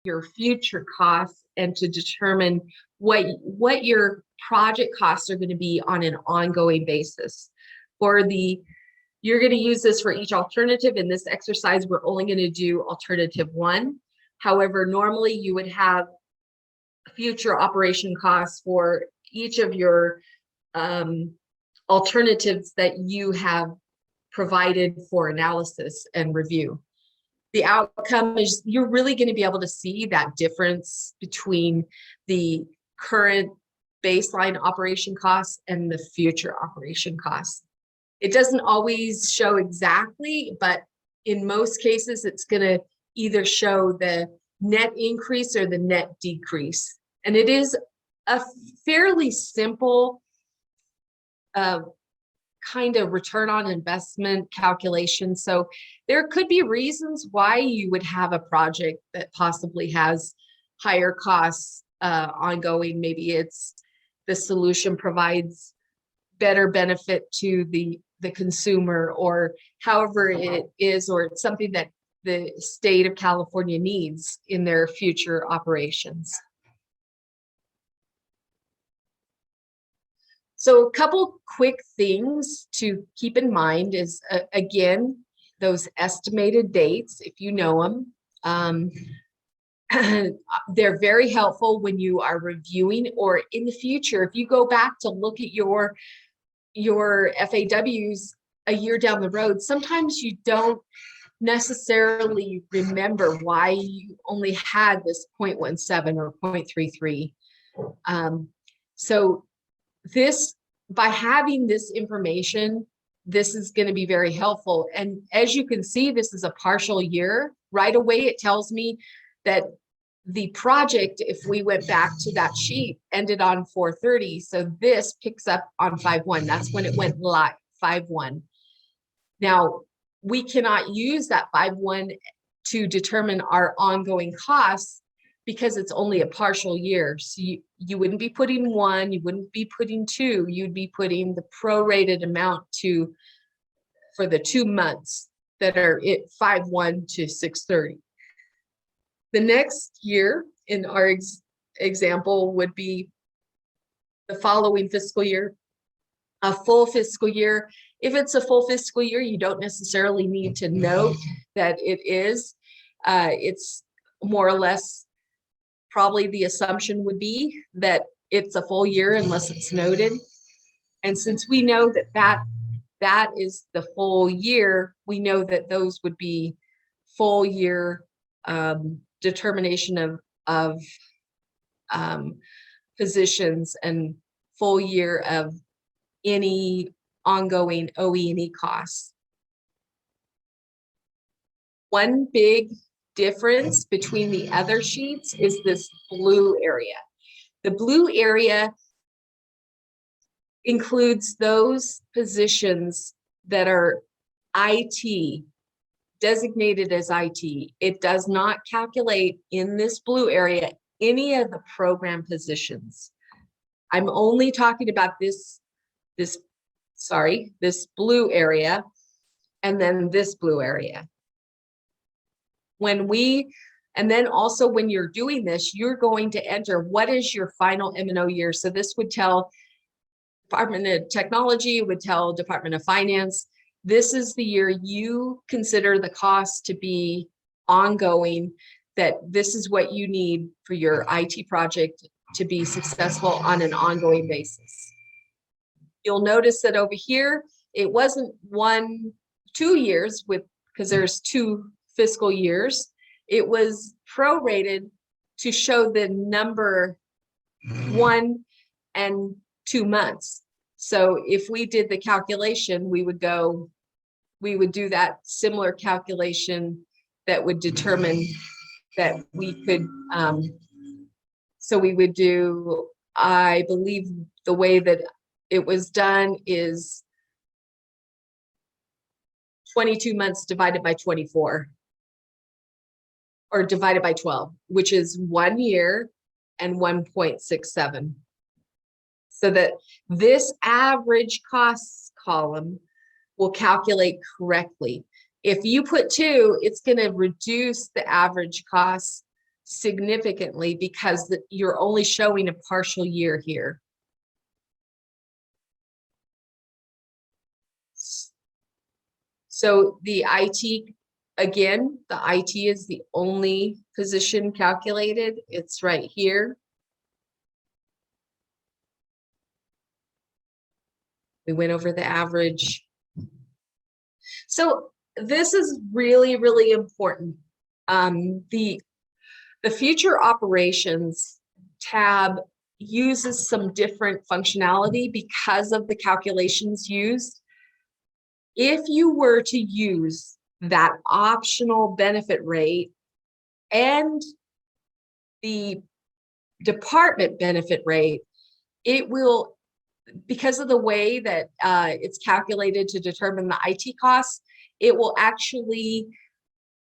your future costs and to determine what your project costs are going to be on an ongoing basis. You're going to use this for each alternative. In this exercise, we're only going to do alternative 1. However, normally you would have future operation costs for each of your alternatives that you have provided for analysis and review. The outcome is you're really going to be able to see that difference between the current baseline operation costs and the future operation costs. It doesn't always show exactly, but in most cases, it's going to either show the net increase or the net decrease. And it is a fairly simple kind of return on investment calculation. So there could be reasons why you would have a project that possibly has higher costs ongoing. Maybe it's the solution provides better benefit to the consumer, or however it is, or it's something that the state of California needs in their future operations. So a couple quick things to keep in mind is, again, those estimated dates, if you know them. They're very helpful when you are reviewing, or in the future, if you go back to look at your FAWs a year down the road, sometimes you don't necessarily remember why you only had this 0.17 or 0.33. So this, by having this information, this is going to be very helpful. And as you can see, this is a partial year. Right away, it tells me that the project, if we went back to that sheet, ended on 4/30. So this picks up on 5/1. That's when it went live, 5/1. Now, we cannot use that 5/1 to determine our ongoing costs because it's only a partial year. So you wouldn't be putting 1, you wouldn't be putting 2, you'd be putting the prorated amount for the 2 months that are at 5/1 to 6/30. The next year in our example would be the following fiscal year, a full fiscal year. If it's a full fiscal year, you don't necessarily need to note that it is. It's more or less, probably the assumption would be that it's a full year unless it's noted. And since we know that is the full year, we know that those would be full year determination of positions and full year of any ongoing OE&E costs. One big difference between the other sheets is this blue area. The blue area includes those positions that are IT, designated as IT. It does not calculate in this blue area any of the program positions. I'm only talking about this blue area and then this blue area. And then also when you're doing this, you're going to enter what is your final M&O year. So this would tell Department of Technology, would tell Department of Finance, this is the year you consider the cost to be ongoing, that this is what you need for your IT project to be successful on an ongoing basis. You'll notice that over here, it wasn't 2 years because there's 2 fiscal years. It was prorated to show the number 1 and 2 months. So if we did the calculation, we would do that similar calculation that would determine that we could, so we would do, I believe the way that it was done is 22 months divided by 24. Or divided by 12, which is 1 year and 1.67. So that this average costs column will calculate correctly. If you put 2, it's going to reduce the average costs significantly because you're only showing a partial year here. So the IT, again, the IT is the only position calculated. It's right here. We went over the average. So this is really, really important. The future operations tab uses some different functionality because of the calculations used. If you were to use that optional benefit rate and the department benefit rate, it will, because of the way that it's calculated to determine the IT costs, it will actually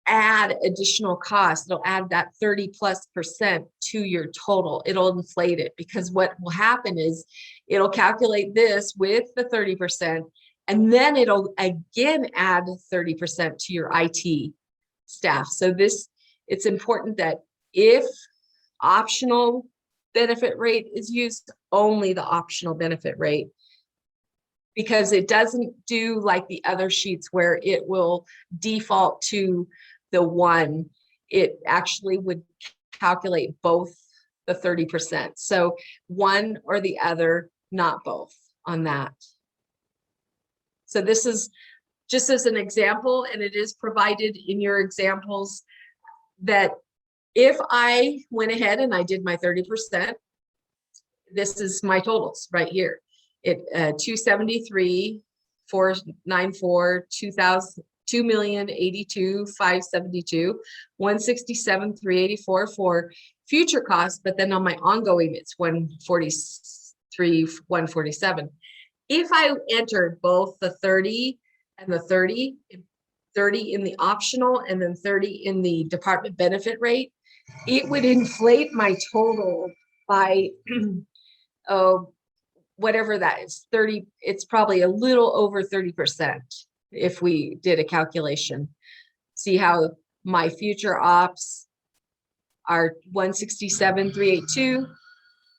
add additional costs. It'll add that 30+% to your total. It'll inflate it because what will happen is it'll calculate this with the 30%, and then it'll again add 30% to your IT staff. So it's important that if optional benefit rate is used, only the optional benefit rate, because it doesn't do like the other sheets where it will default to the one. It actually would calculate both the 30%. So one or the other, not both on that. So this is just as an example, and it is provided in your examples, that if I went ahead and I did my 30%, this is my totals right here. It 273, 494, 2,000, 2,082, 572, 167, 384 for future costs, but then on my ongoing, it's 143, 147. If I entered both the 30 and the 30 in the optional and then 30 in the department benefit rate, it would inflate my total by whatever that is, 30, it's probably a little over 30% if we did a calculation. See how my future ops are 167, 382.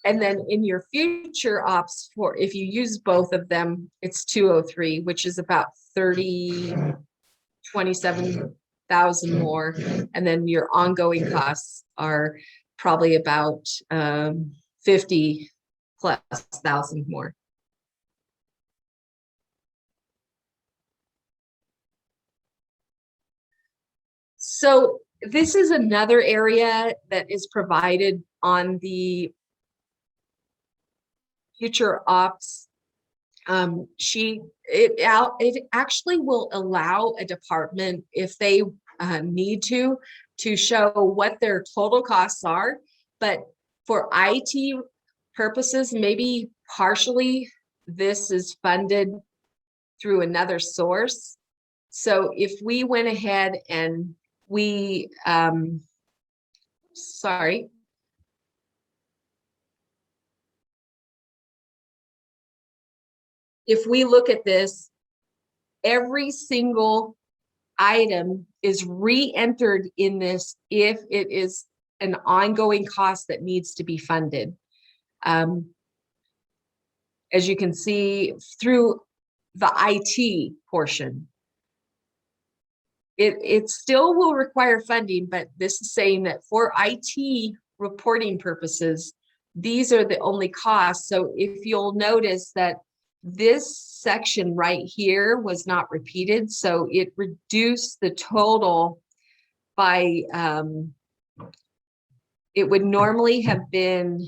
And then in your future ops, for if you use both of them, it's 203, which is about 27,000 more. And then your ongoing costs are probably about 50,000+ more. So this is another area that is provided on the future ops sheet. It actually will allow a department, if they need to show what their total costs are, but for IT purposes, maybe partially this is funded through another source. So if we went ahead and we if we look at this, every single item is re-entered in this if it is an ongoing cost that needs to be funded. As you can see through the IT portion, it still will require funding, but this is saying that for IT reporting purposes, these are the only costs. So if you'll notice that this section right here was not repeated, so it reduced the total by, it would normally have been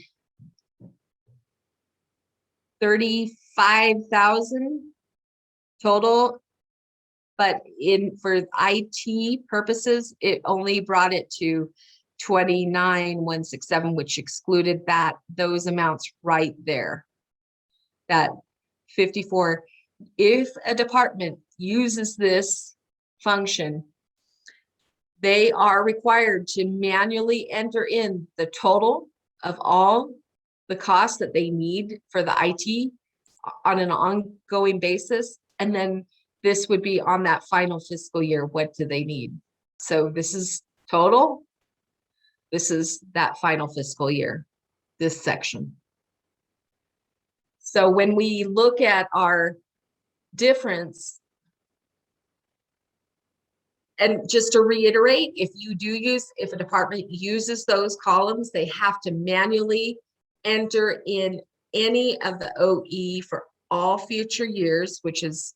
35,000 total, but for IT purposes, it only brought it to 29,167, which excluded those amounts right there. That 54. If a department uses this function, they are required to manually enter in the total of all the costs that they need for the IT on an ongoing basis. And then this would be on that final fiscal year. What do they need? So this is total, This is that final fiscal year, this section. So when we look at our difference, and just to reiterate, if a department uses those columns, they have to manually enter in any of the OE for all future years, which is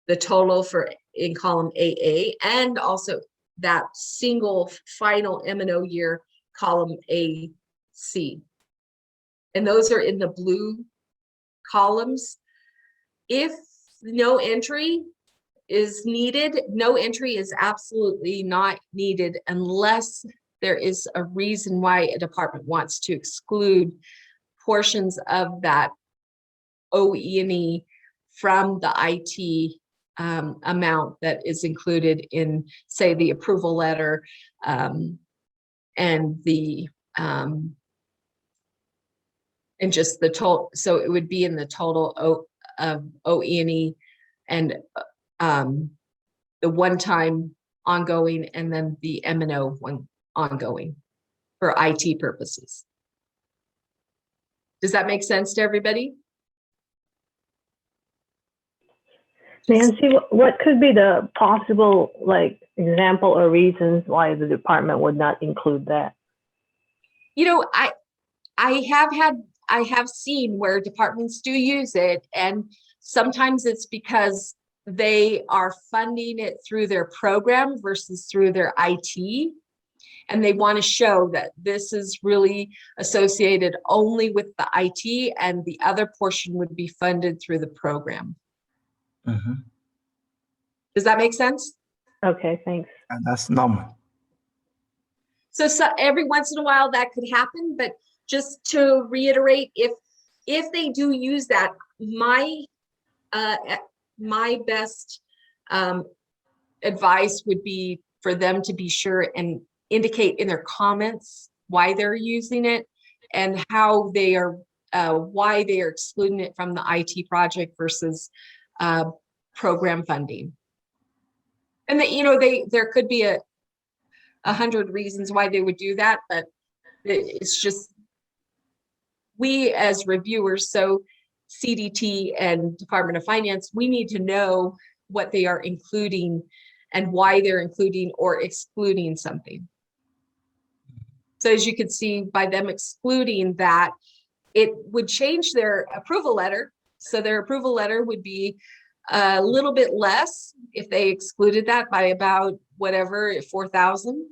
the total in column AA, and also that single final M&O year, column AC. And those are in the blue columns. If no entry is needed, no entry is absolutely not needed unless there is a reason why a department wants to exclude portions of that OE&E from the IT amount that is included in, say, the approval letter and the and just the total. So it would be in the total of OE&E and the one-time ongoing, and then the M&O one ongoing for IT purposes. Does that make sense to everybody? Nancy, what could be the possible example or reasons why the department would not include that? You know, I have seen where departments do use it, and sometimes it's because they are funding it through their program versus through their IT. And they want to show that this is really associated only with the IT, and the other portion would be funded through the program. Mm-hmm. Does that make sense? Okay, thanks. And that's normal. So every once in a while that could happen, but just to reiterate, if they do use that, my best advice would be for them to be sure and indicate in their comments why they're using it and how they are, why they are excluding it from the IT project versus program funding. And that, you know, there could be 100 reasons why they would do that, but it's just, we as reviewers, so CDT and Department of Finance, we need to know what they are including and why they're including or excluding something. So as you can see, by them excluding that, it would change their approval letter. So their approval letter would be a little bit less if they excluded that by about whatever, 4,000.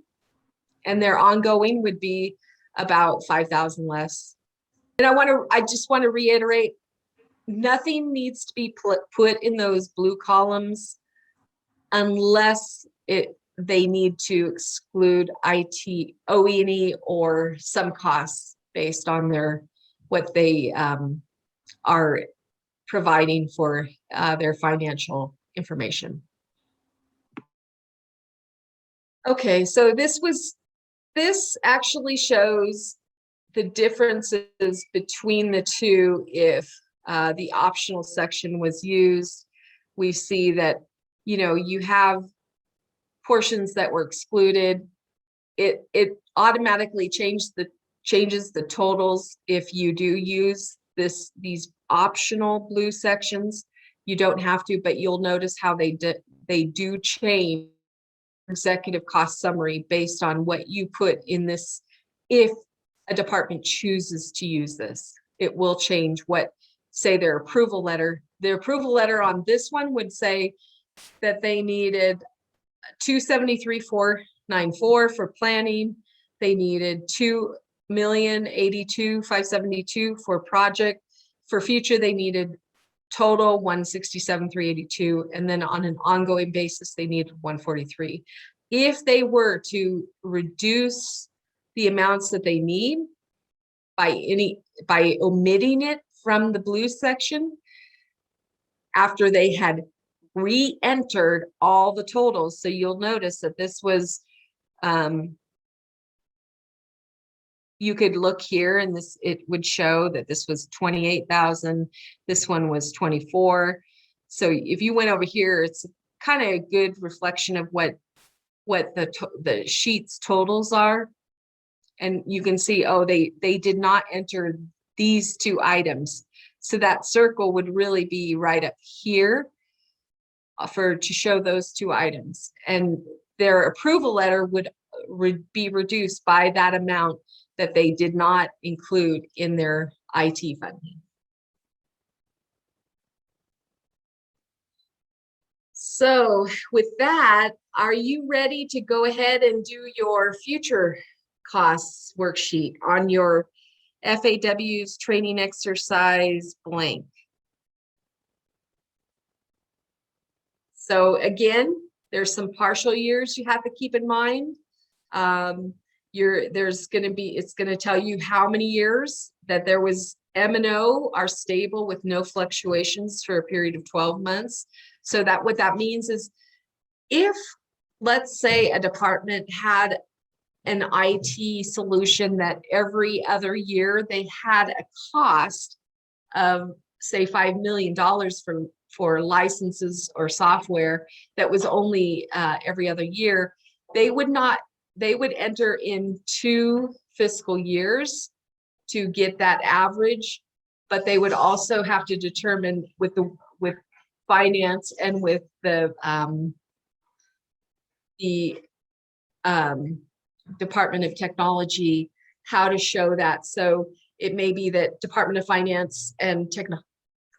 And their ongoing would be about 5,000 less. And I just want to reiterate, nothing needs to be put in those blue columns unless they need to exclude IT, OE&E, or some costs based on what they are providing for their financial information. Okay, so this actually shows the differences between the two if the optional section was used. We see that, you know, you have portions that were excluded. It automatically changes the totals if you do use these optional blue sections. You don't have to, but you'll notice how they do change executive cost summary based on what you put in this. If a department chooses to use this, it will change what, say, their approval letter. Their approval letter on this one would say that they needed 273,494 for planning. They needed 2,082,572 for project. For future, they needed total 167,382, and then on an ongoing basis, they needed 143. If they were to reduce the amounts that they need by omitting it from the blue section, after they had re-entered all the totals. So you'll notice that this was, you could look here and it would show that this was 28,000. This one was 24. So if you went over here, it's kind of a good reflection of what the sheet's totals are. And you can see, oh, they did not enter these two items. So that circle would really be right up here to show those two items. And their approval letter would be reduced by that amount that they did not include in their IT funding. So with that, are you ready to go ahead and do your future costs worksheet on your FAW's training exercise blank? So again, there's some partial years you have to keep in mind. It's going to tell you how many years that there was M&O are stable with no fluctuations for a period of 12 months. So that what that means is if, let's say, a department had an IT solution that every other year they had a cost of, say, $5 million for licenses or software that was only every other year, they would enter in 2 fiscal years to get that average, but they would also have to determine with finance and with the Department of Technology how to show that. So it may be that Department of Finance and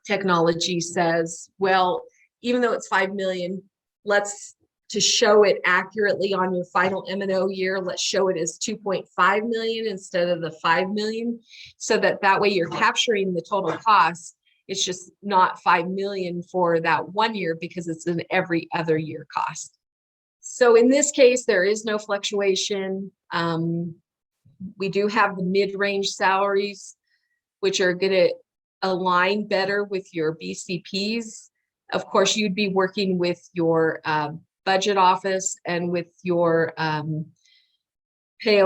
Technology says, well, even though it's 5 million, to show it accurately on your final M&O year, let's show it as 2.5 million instead of the 5 million, so that way you're capturing the total cost. It's just not 5 million for that 1 year because it's an every other year cost. So in this case, there is no fluctuation. We do have the mid-range salaries, which are going to align better with your BCPs. Of course, you'd be working with your budget office and with your PAO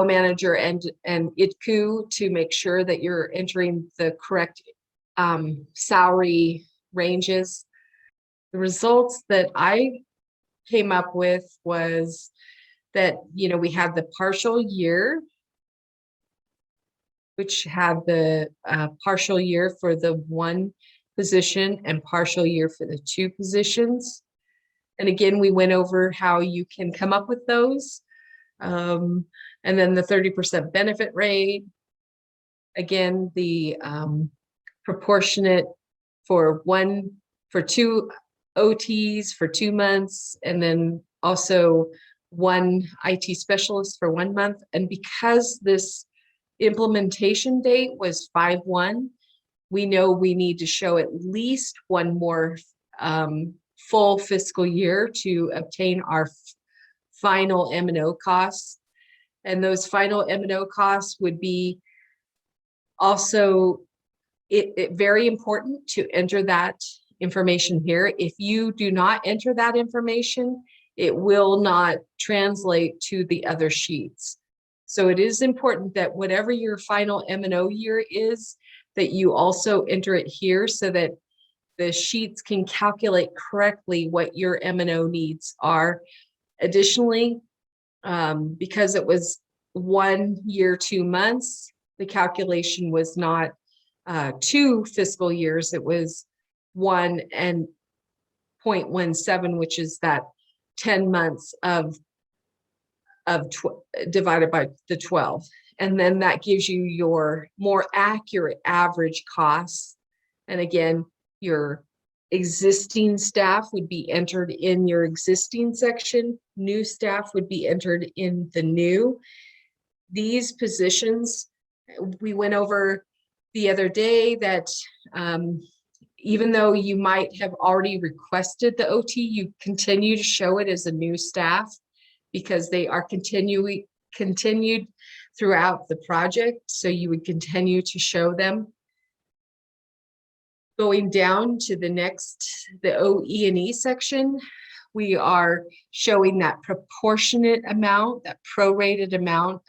manager and ITCU to make sure that you're entering the correct salary ranges. The results that I came up with was that, we have the partial year, which had the partial year for the 1 position and partial year for the 2 positions. And again, we went over how you can come up with those. And then the 30% benefit rate. Again, the proportionate for 2 OTs for 2 months, and then also 1 IT specialist for 1 month. And because this implementation date was 5/1, we know we need to show at least 1 more full fiscal year to obtain our final M&O costs. And those final M&O costs would be also very important to enter that information here. If you do not enter that information, it will not translate to the other sheets. So it is important that whatever your final M&O year is, that you also enter it here so that the sheets can calculate correctly what your M&O needs are. Additionally, because it was 1 year, 2 months, the calculation was not 2 fiscal years. It was 1 and 0.17, which is that 10 months divided by the 12. And then that gives you your more accurate average costs. And again, your existing staff would be entered in your existing section. New staff would be entered in the new. These positions, we went over the other day that even though you might have already requested the OT, you continue to show it as a new staff because they are continued throughout the project. So you would continue to show them. Going down to the OE&E section, we are showing that proportionate amount, that prorated amount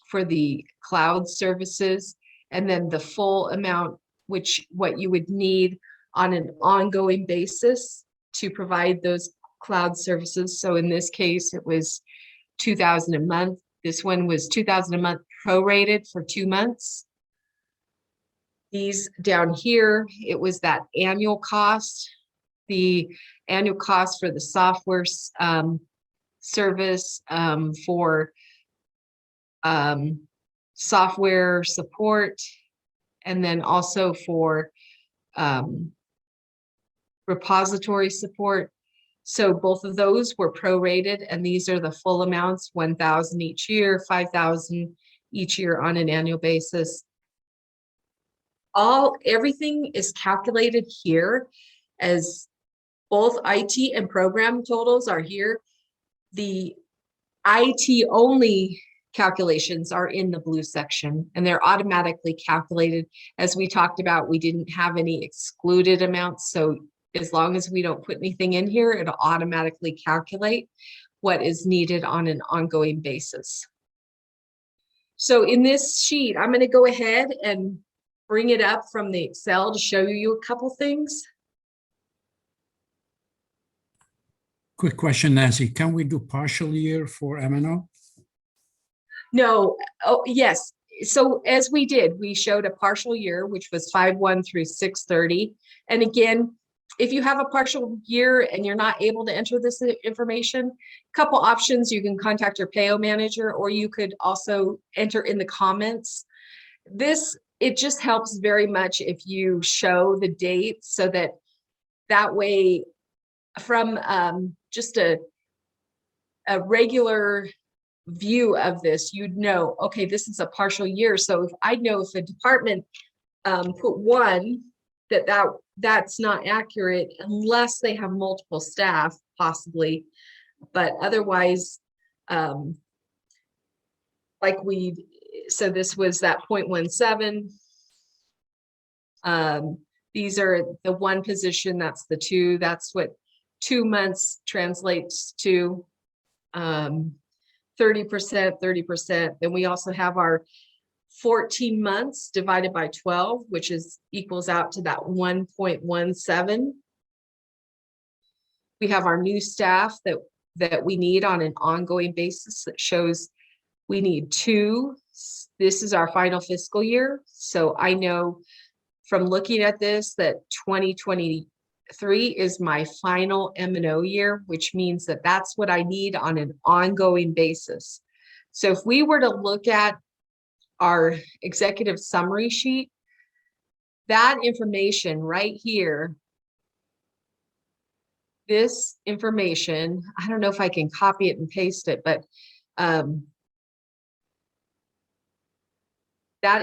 for the cloud services, and then the full amount, what you would need on an ongoing basis to provide those cloud services. So in this case, it was $2,000 a month. This one was 2,000 a month prorated for 2 months. These down here, it was that annual cost. The annual cost for the software service for software support, and then also for repository support. So both of those were prorated, and these are the full amounts, 1,000 each year, 5,000 each year on an annual basis. Everything is calculated here as both IT and program totals are here. The IT only calculations are in the blue section, and they're automatically calculated. As we talked about, we didn't have any excluded amounts, so as long as we don't put anything in here, it'll automatically calculate what is needed on an ongoing basis. So in this sheet, I'm going to go ahead and bring it up from the Excel to show you a couple things. Quick question, Nancy. Can we do partial year for M&O? No, oh, yes. So as we did, we showed a partial year, which was 5/1 through 6/30. And again, if you have a partial year and you're not able to enter this information, a couple options: you can contact your PAO manager, or you could also enter in the comments. It just helps very much if you show the dates, so that way from just a regular view of this, you'd know, okay, this is a partial year. So if I know if a department put one, that's not accurate unless they have multiple staff, possibly, but otherwise, so this was that 0.17. These are the one position, that's the two, that's what 2 months translates to. 30%, 30%. Then we also have our 14 months divided by 12, which equals out to that 1.17. We have our new staff that we need on an ongoing basis that shows we need 2. This is our final fiscal year. So I know from looking at this that 2023 is my final M&O year, which means that that's what I need on an ongoing basis. So if we were to look at our executive summary sheet, that information right here, this information, I don't know if I can copy it and paste it, but that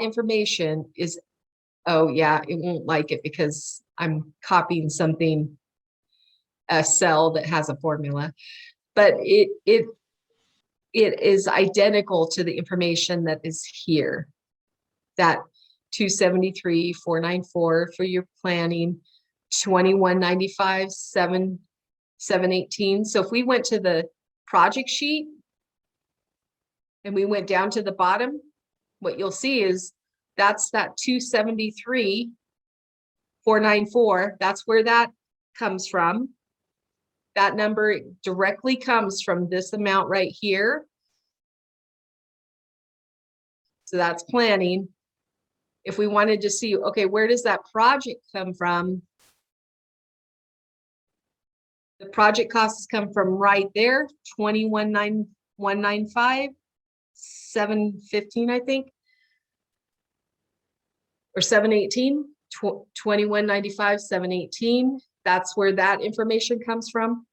information is, oh yeah, it won't like it because I'm copying something, a cell that has a formula, but it is identical to the information that is here. That 273,494 for your planning, 2195, 718. So if we went to the project sheet and we went down to the bottom, what you'll see is that's that 273,494. That's where that comes from. That number directly comes from this amount right here. So that's planning. If we wanted to see, okay, where does that project come from? The project costs come from right there, 21,195, 715, I think, or 718, 2195, 718. That's where that information comes from.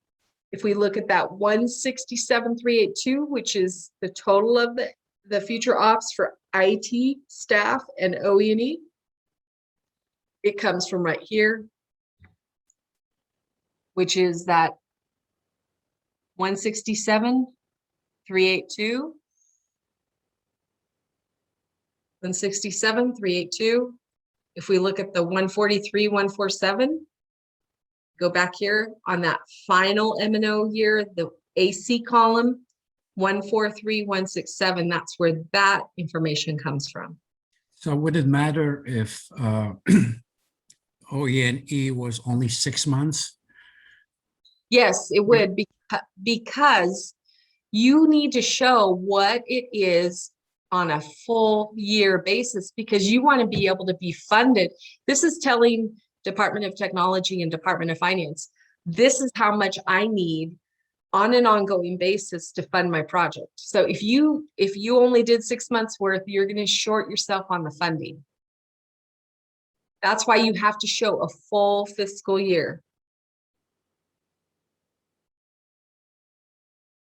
If we look at that 167,382, which is the total of the future ops for IT staff and OE&E, it comes from right here, which is that 167,382. 167,382. If we look at the 143,147, go back here on that final M&O year, the AC column, 143,167, that's where that information comes from. So would it matter if OE&E was only 6 months? Yes, it would, because You need to show what it is on a full year basis because you want to be able to be funded. This is telling Department of Technology and Department of Finance, this is how much I need on an ongoing basis to fund my project. So if you only did 6 months worth, you're going to short yourself on the funding. That's why you have to show a full fiscal year.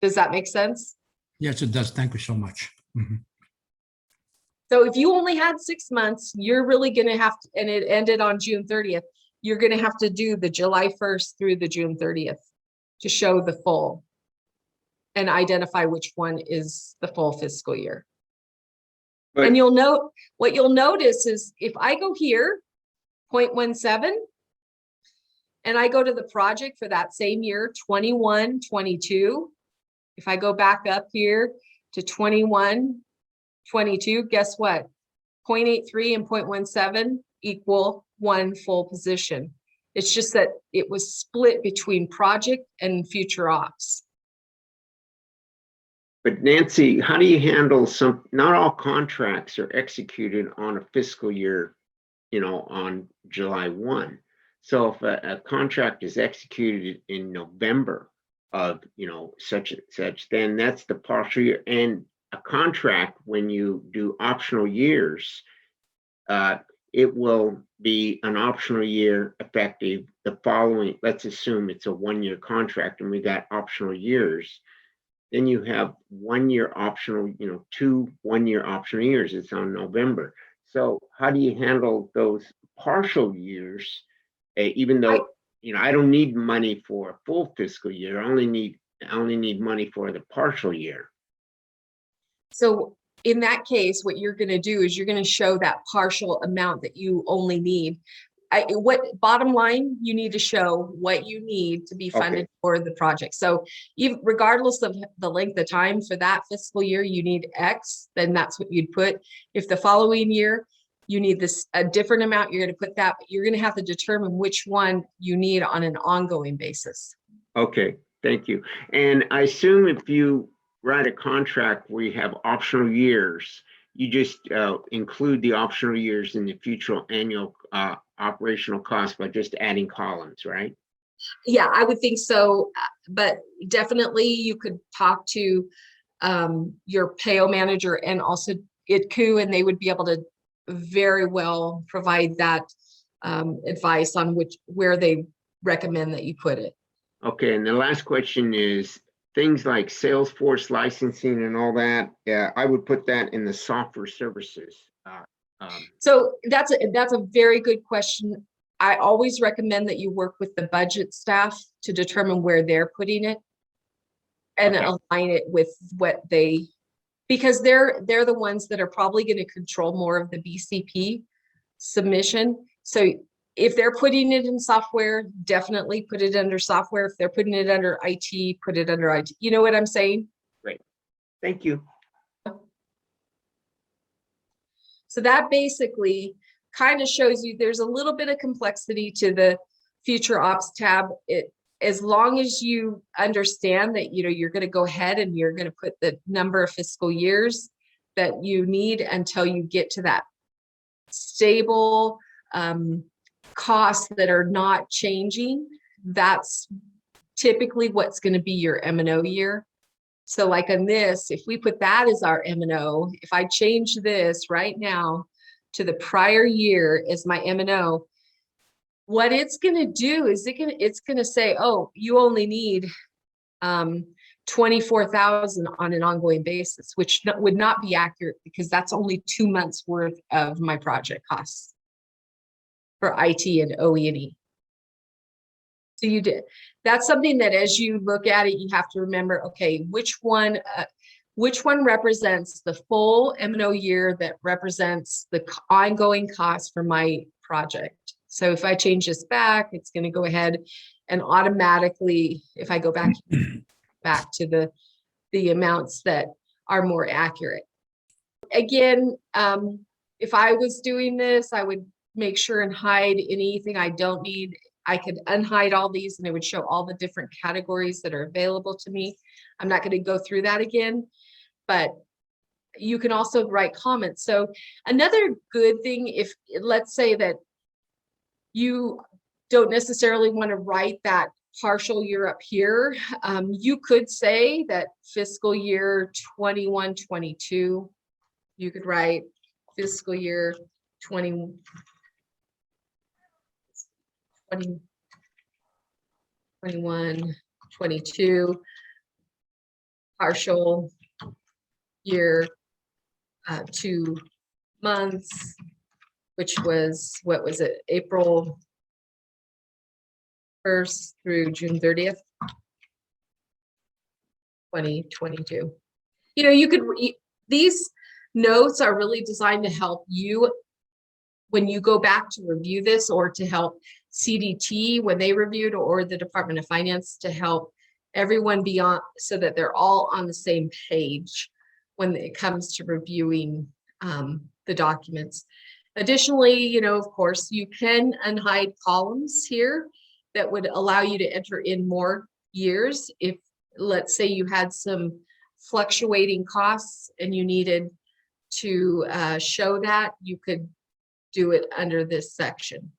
Does that make sense? Yes, it does. Thank you so much. Mhm. So if you only had 6 months, you're really going to have to, and it ended on June 30th, you're going to have to do the July 1st through the June 30th to show the full and identify which one is the full fiscal year. But And you'll note, what you'll notice is if I go here, 0.17, and I go to the project for that same year, 21, 22, if I go back up here to 21, 22, guess what? 0.83 and 0.17 equal one full position. It's just that it was split between project and future ops. But Nancy, how do you handle not all contracts are executed on a fiscal year, on July 1. So if a contract is executed in November of, such and such, then that's the partial year. And a contract, when you do optional years, it will be an optional year effective the following, let's assume it's a 1-year contract and we got optional years. Then you have 1 year optional, 2 1-year optional years. It's on November. So how do you handle those partial years? Even though, I don't need money for a full fiscal year. I only need money for the partial year. So in that case, what you're going to do is you're going to show that partial amount that you only need. Bottom line, you need to show what you need to be funded for the project. So even regardless of the length of time for that fiscal year, you need X, then that's what you'd put. If the following year you need a different amount, you're going to put that, but you're going to have to determine which one you need on an ongoing basis. Okay, thank you. And I assume if you write a contract where you have optional years, you just include the optional years in the future annual operational cost by just adding columns, right? Yeah, I would think so. But definitely you could talk to your PAO manager and also ITCU, and they would be able to very well provide that advice on where they recommend that you put it. Okay, and the last question is things like Salesforce licensing and all that. Yeah, I would put that in the software services. So that's a very good question. I always recommend that you work with the budget staff to determine where they're putting it and align it with what because they're the ones that are probably going to control more of the BCP submission. So if they're putting it in software, definitely put it under software. If they're putting it under IT, put it under IT. You know what I'm saying? Great. Thank you. So that basically kind of shows you there's a little bit of complexity to the future ops tab. As long as you understand that, you're going to go ahead and you're going to put the number of fiscal years that you need until you get to that stable costs that are not changing. That's typically what's going to be your M&O year. So like on this, if we put that as our M&O, if I change this right now to the prior year as my M&O, what it's going to do is it's going to say, oh, you only need 24,000 on an ongoing basis, which would not be accurate because that's only 2 months worth of my project costs for IT and OE&E. So that's something that as you look at it, you have to remember, okay, which one represents the full M&O year that represents the ongoing cost for my project. So if I change this back, it's going to go ahead and automatically, if I go back to the amounts that are more accurate. Again, if I was doing this, I would make sure and hide anything I don't need. I could unhide all these and it would show all the different categories that are available to me. I'm not going to go through that again, but you can also write comments. So another good thing, if let's say that you don't necessarily want to write that partial year up here, you could say that fiscal year 21, 22, you could write fiscal year 20, 21, 22, partial year, 2 months, which was, what was it, April 1st through June 30th, 2022. You know, you could, these notes are really designed to help you when you go back to review this, or to help CDT when they reviewed, or the Department of Finance, to help everyone be on, so that they're all on the same page when it comes to reviewing the documents. Additionally, you know, of course, you can unhide columns here that would allow you to enter in more years. If, let's say, you had some fluctuating costs and you needed to show that, you could do it under this section.